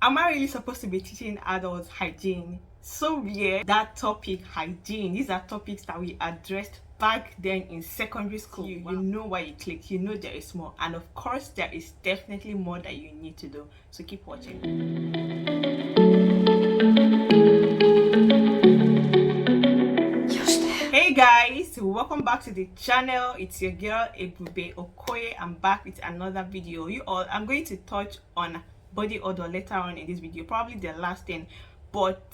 Am I really supposed to be teaching adults hygiene? So yeah, that topic, hygiene, these are topics that we addressed back then in secondary school. You know why you click, you know there is more, and of course there is definitely more that you need to do, so keep watching. Hey guys, welcome back to the channel. It's your girl Ebube Okoye. I'm back with another video. I'm going to touch on body odor later on in this video, probably the last thing. But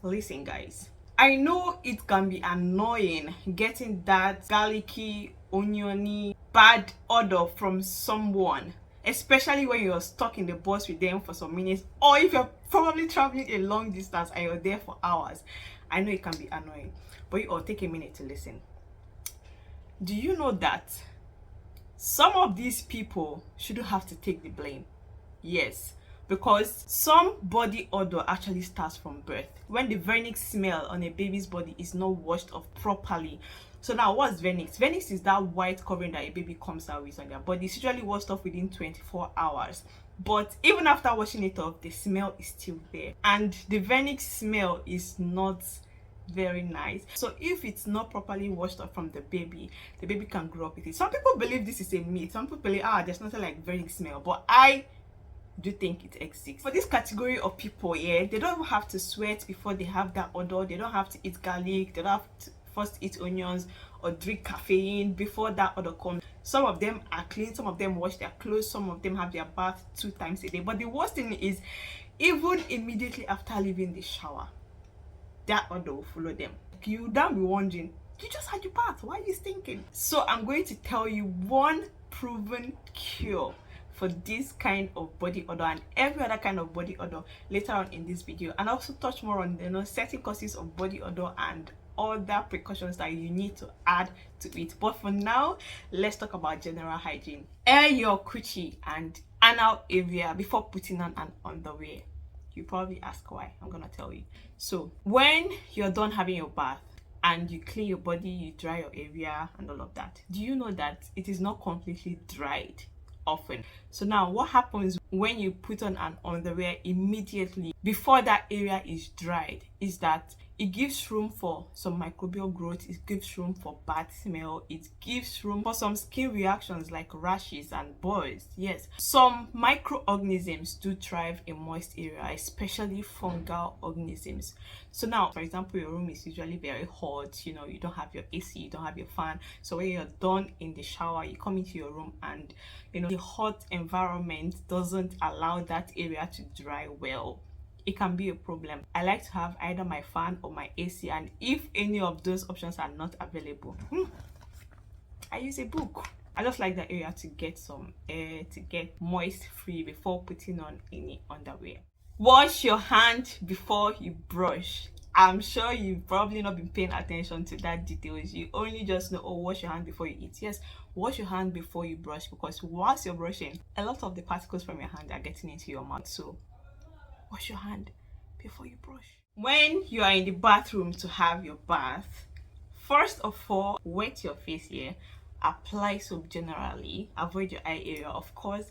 listen guys, I know it can be annoying getting that garlicky, oniony, bad odor from someone, especially when you're stuck in the bus with them for some minutes, or if you're probably traveling a long distance and you're there for hours. I know it can be annoying, but you all take a minute to listen. Do you know that some of these people shouldn't have to take the blame? Yes, because some body odor actually starts from birth, when the vernix smell on a baby's body is not washed off properly. So now, what's vernix? Vernix is that white covering that a baby comes out with on their body. It's usually washed off within 24 hours. But even after washing it off, the smell is still there. And the vernix smell is not very nice. So if it's not properly washed off from the baby can grow up with it. Some people believe this is a myth. Some people believe, there's nothing like vernix smell. But I do think it exists. For this category of people, yeah, they don't have to sweat before they have that odor. They don't have to eat garlic. They don't have to first eat onions or drink caffeine before that odor comes. Some of them are clean, some of them wash their clothes, some of them have their bath 2 times a day. But the worst thing is, even immediately after leaving the shower, that odor will follow them. You don't be wondering, you just had your bath, why are you stinking? So I'm going to tell you one proven cure for this kind of body odor and every other kind of body odor later on in this video, and also touch more on certain causes of body odor and other precautions that you need to add to it. But for now, let's talk about general hygiene. Air your coochie and anal area before putting on an underwear. You probably ask why. I'm gonna tell you. So when you're done having your bath and you clean your body, you dry your area and all of that, do you know that it is not completely dried often? So now what happens when you put on an underwear immediately before that area is dried is that it gives room for some microbial growth, it gives room for bad smell, it gives room for some skin reactions like rashes and boils. Yes, some microorganisms do thrive in moist area, especially fungal organisms. So now, for example, your room is usually very hot, you don't have your AC, you don't have your fan. So when you're done in the shower, you come into your room and the hot environment doesn't allow that area to dry well. It can be a problem. I like to have either my fan or my AC, and if any of those options are not available, I use a book. I just like that area to get some air, to get moist free before putting on any underwear. Wash your hand before you brush. I'm sure you've probably not been paying attention to that details. You only just know, wash your hand before you eat. Yes, wash your hand before you brush, because whilst you're brushing, a lot of the particles from your hand are getting into your mouth. So wash your hand before you brush. When you are in the bathroom to have your bath, first of all, wet your face here. Apply soap generally. Avoid your eye area, of course.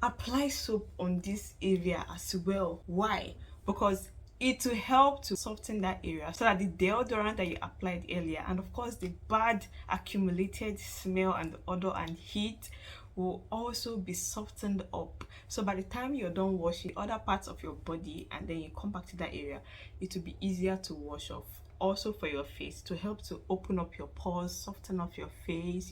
Apply soap on this area as well. Why? Because it will help to soften that area so that the deodorant that you applied earlier, and of course the bad accumulated smell and odor and heat, will also be softened up. So by the time you're done washing other parts of your body and then you come back to that area, it will be easier to wash off. Also for your face, to help to open up your pores, soften up your face,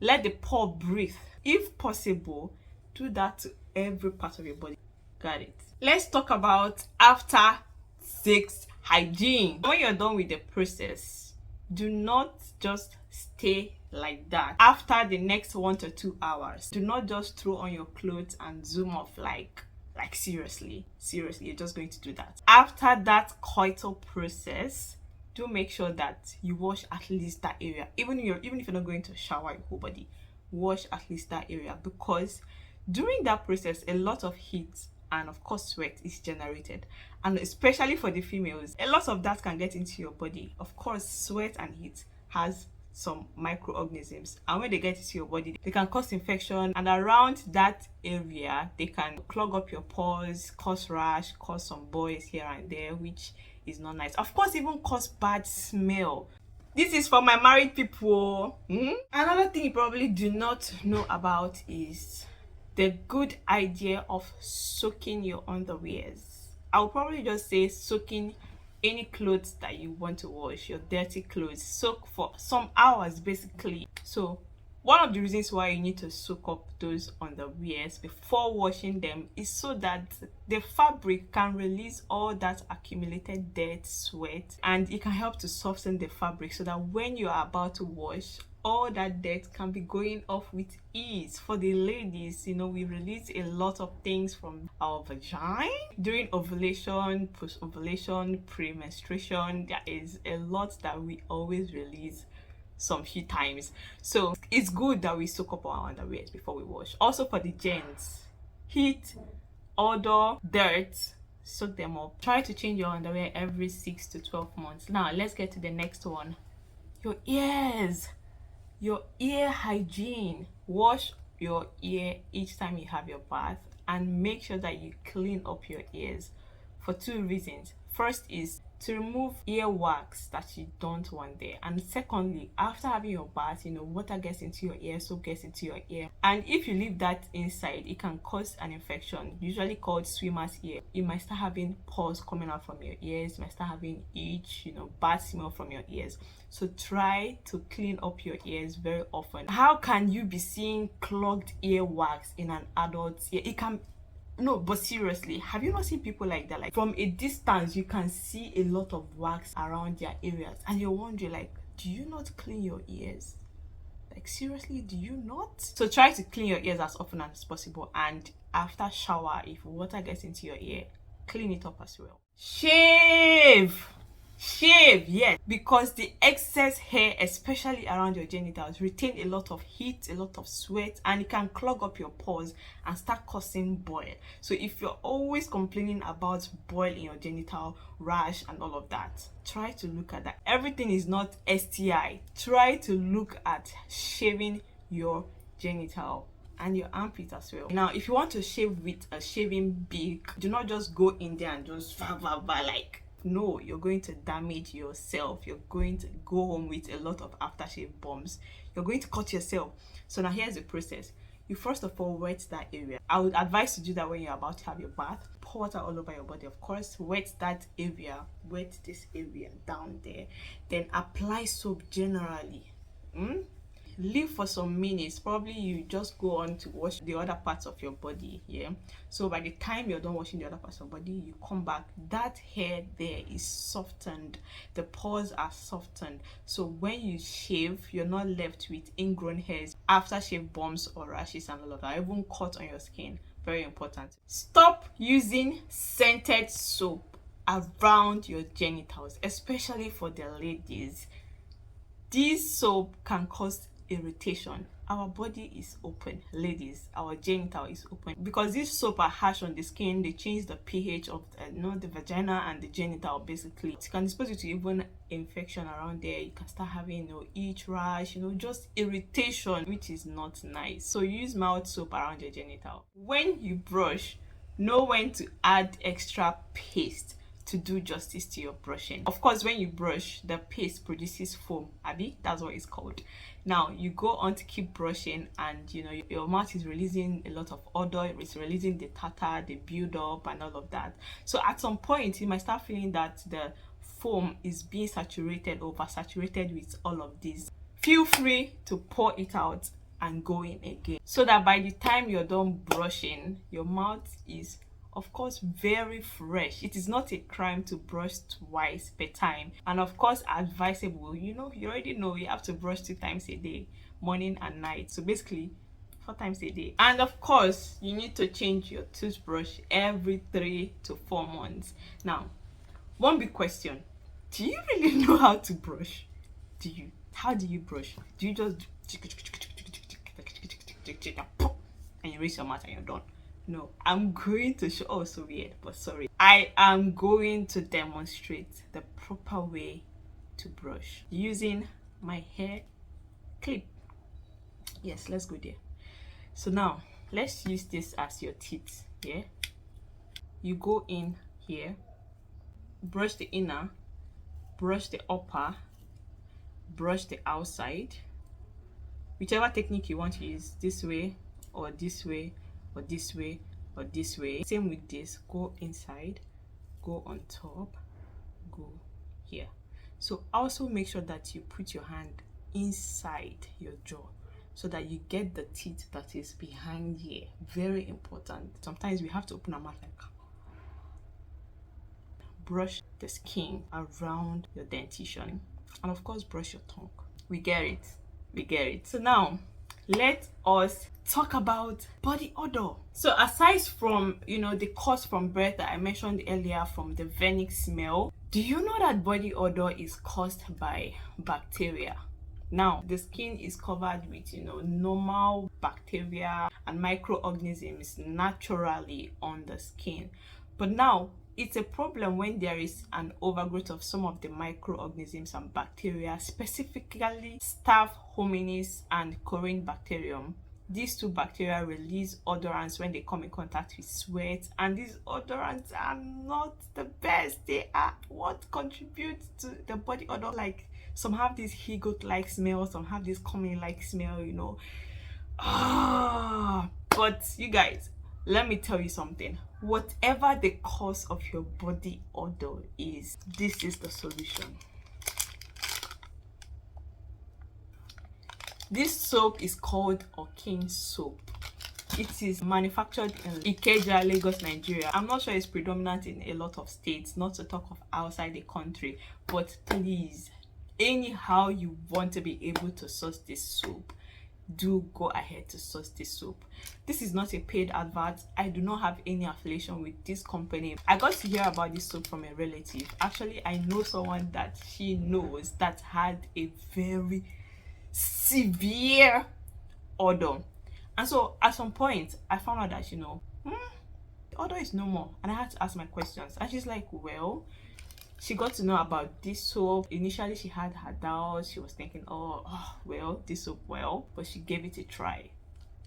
let the pore breathe. If possible, do that to every part of your body. Got it? Let's talk about after sex hygiene. When you're done with the process, do not just stay like that. After the next 1 to 2 hours, do not just throw on your clothes and zoom off like seriously, you're just going to do that. After that coital process, do make sure that you wash at least that area. Even if you're not going to shower your whole body, wash at least that area, because during that process a lot of heat and of course sweat is generated, and especially for the females, a lot of that can get into your body. Of course, sweat and heat has some microorganisms, and when they get into your body they can cause infection, and around that area they can clog up your pores, cause rash, cause some boils here and there, which is not nice. Of course, even cause bad smell. This is for my married people. Another thing you probably do not know about is the good idea of soaking your underwears. I'll probably just say soaking any clothes that you want to wash, your dirty clothes, soak for some hours basically. So one of the reasons why you need to soak up those underwears before washing them is so that the fabric can release all that accumulated dirt, sweat, and it can help to soften the fabric so that when you are about to wash, all that dirt can be going off with ease. For the ladies, you know, we release a lot of things from our vagina during ovulation, post-ovulation, pre-menstruation. There is a lot that we always release some few times, so it's good that we soak up our underwears before we wash. Also for the gents, heat, odor, dirt, soak them up. Try to change your underwear every 6 to 12 months. Now let's get to the next one. Your ears, your ear hygiene. Wash your ear each time you have your bath, and make sure that you clean up your ears for 2 reasons. First is to remove earwax that you don't want there, and secondly, after having your bath, you know, water gets into your ear, soap gets into your ear, and if you leave that inside, it can cause an infection usually called swimmer's ear. You might start having pores coming out from your ears, you might start having itch, you know, bad smell from your ears. So try to clean up your ears very often. How can you be seeing clogged earwax in an adult's ear? It can, no, but seriously, have you not seen people like that? Like from a distance you can see a lot of wax around their areas, and you're wondering, like, do you not clean your ears? Like seriously, do you not? So try to clean your ears as often as possible, and after shower, if water gets into your ear, clean it up as well. Shave, yes, because the excess hair, especially around your genitals, retain a lot of heat, a lot of sweat, and it can clog up your pores and start causing boil. So if you're always complaining about boil in your genital, rash and all of that, try to look at that. Everything is not STI. Try to look at shaving your genital and your armpit as well. Now if you want to shave with a shaving beak, do not just go in there and just like, no, you're going to damage yourself. You're going to go home with a lot of aftershave bombs. You're going to cut yourself. So now here's the process. You first of all wet that area. I would advise to do that when you're about to have your bath. Pour water all over your body, of course. Wet that area, wet this area down there, then apply soap generally. Leave for some minutes. Probably you just go on to wash the other parts of your body. Yeah, so by the time you're done washing the other parts of your body, you come back, that hair there is softened, the pores are softened, so when you shave, you're not left with ingrown hairs, aftershave bumps or rashes and all of that, even cut on your skin. Very important. Stop using scented soap around your genitals, especially for the ladies. This soap can cause irritation. Our body is open, ladies, our genital is open. Because these soap are harsh on the skin, they change the pH of the vagina and the genital basically. It can dispose you to even infection around there. You can start having, itch, rash, just irritation, which is not nice. So use mild soap around your genital. When you brush, know when to add extra paste to do justice to your brushing. Of course, when you brush, the paste produces foam, Abby, that's what it's called. Now you go on to keep brushing, and your mouth is releasing a lot of odor, it's releasing the tartar, the build up and all of that. So at some point you might start feeling that the foam is being saturated, oversaturated with all of this. Feel free to pour it out and go in again, so that by the time you're done brushing, your mouth is, of course, very fresh. It is not a crime to brush twice per time, and of course advisable, you already know you have to brush 2 times a day, morning and night, so basically 4 times a day. And of course you need to change your toothbrush every 3 to 4 months. Now, one big question: do you really know how to brush? How do you brush? Do you just and you rinse your mouth and you're done? No, I'm going to show, so weird, but sorry, I am going to demonstrate the proper way to brush using my hair clip. Yes, let's go there. So now let's use this as your teeth. Yeah, you go in here, brush the inner, brush the upper, brush the outside, whichever technique you want to use, this way or this way or this way or this way. Same with this. Go inside, go on top, go here. So also make sure that you put your hand inside your jaw so that you get the teeth that is behind here. Very important. Sometimes we have to open our mouth like, brush the skin around your dentition, and of course brush your tongue. We get it, we get it. So now let us talk about body odor. So aside from, you know, the cause from breath that I mentioned earlier, from the venic smell, do you know that body odor is caused by bacteria? Now the skin is covered with, you know, normal bacteria and microorganisms naturally on the skin, but now it's a problem when there is an overgrowth of some of the microorganisms and bacteria, specifically Staph hominis and Corynebacterium. These two bacteria release odorants when they come in contact with sweat, and these odorants are not the best. They are what contributes to the body odor. Like, some have this he-goat-like smell, some have this common-like smell, you know. But you guys, let me tell you something. Whatever the cause of your body odor is, this is the solution. This soap is called HYGIENE soap. It is manufactured in Ikeja, Lagos, Nigeria. I'm not sure it's predominant in a lot of states, not to talk of outside the country, but please, anyhow you want to be able to source this soap, do go ahead to source this soap. This is not a paid advert. I do not have any affiliation with this company. I got to hear about this soap from a relative. Actually, I know someone that she knows that had a very severe odor, and so at some point I found out that, you know, the odor is no more, and I had to ask my questions, and she's like, well, she got to know about this soap. Initially she had her doubts. She was thinking, oh well, this soap, well, but she gave it a try,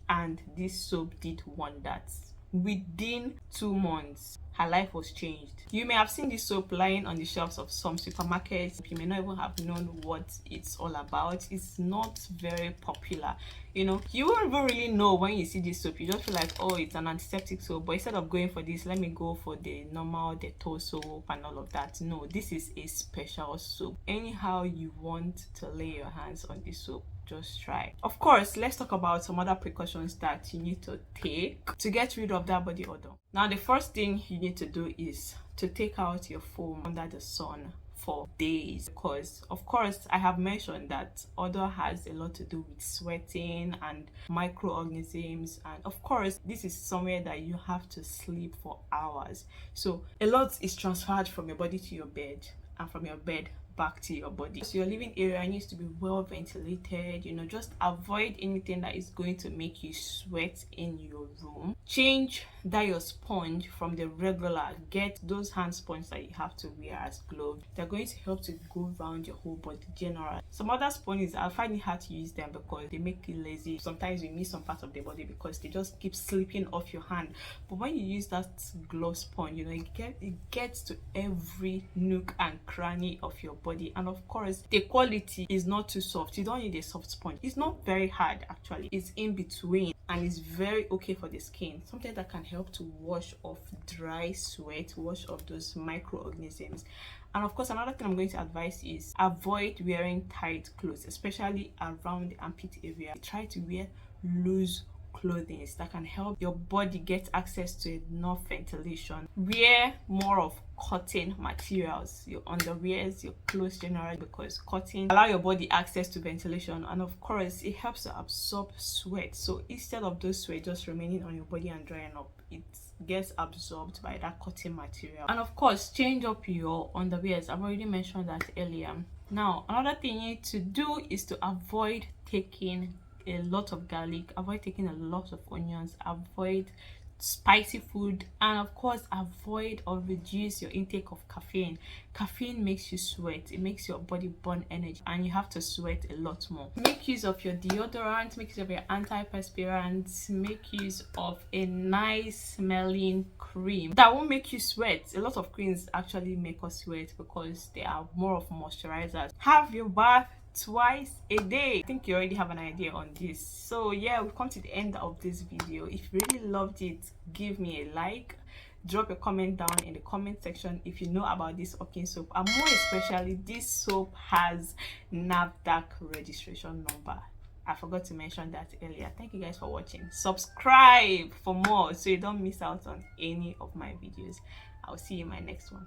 and this soap did wonders. Within 2 months, her life was changed. You may have seen this soap lying on the shelves of some supermarkets. You may not even have known what it's all about. It's not very popular, you know. You won't even really know when you see this soap. You just feel like, oh, it's an antiseptic soap, but instead of going for this, let me go for the normal Dettol soap and all of that. No, this is a special soap. Anyhow you want to lay your hands on this soap, just try. Of course, let's talk about some other precautions that you need to take to get rid of that body odor. Now, the first thing you need to do is to take out your foam under the sun for days, because of course I have mentioned that odor has a lot to do with sweating and microorganisms, and of course this is somewhere that you have to sleep for hours, so a lot is transferred from your body to your bed and from your bed back to your body. So your living area needs to be well ventilated. You know, just avoid anything that is going to make you sweat in your room. Change that your sponge from the regular. Get those hand sponges that you have to wear as gloves. They're going to help to go around your whole body generally. Some other sponges, I find it hard to use them because they make you lazy. Sometimes you miss some parts of the body because they just keep slipping off your hand. But when you use that glove sponge, you know, it gets to every nook and cranny of your body. And of course, the quality is not too soft. You don't need a soft sponge. It's not very hard actually. It's in between, and it's very okay for the skin. Something that can help to wash off dry sweat, wash off those microorganisms. And of course, another thing I'm going to advise is avoid wearing tight clothes, especially around the armpit area. Try to wear loose clothing that can help your body get access to enough ventilation. Wear more of cotton materials, your underwears, your clothes generally, because cotton allow your body access to ventilation, and of course it helps to absorb sweat. So instead of those sweat just remaining on your body and drying up, it gets absorbed by that cotton material. And of course, change up your underwears. I've already mentioned that earlier. Now, another thing you need to do is to avoid taking a lot of garlic, avoid taking a lot of onions, avoid spicy food, and of course avoid or reduce your intake of caffeine. Caffeine makes you sweat, it makes your body burn energy, and you have to sweat a lot more. Make use of your deodorant, make use of your antiperspirant, make use of a nice smelling cream that won't make you sweat. A lot of creams actually make us sweat because they are more of moisturizers. Have your bath twice a day. I think you already have an idea on this. So yeah, we've come to the end of this video. If you really loved it, give me a like, drop a comment down in the comment section if you know about this Okin soap, and more especially this soap has NAFDAC registration number. I forgot to mention that earlier. Thank you guys for watching. Subscribe for more so you don't miss out on any of my videos. I'll see you in my next one.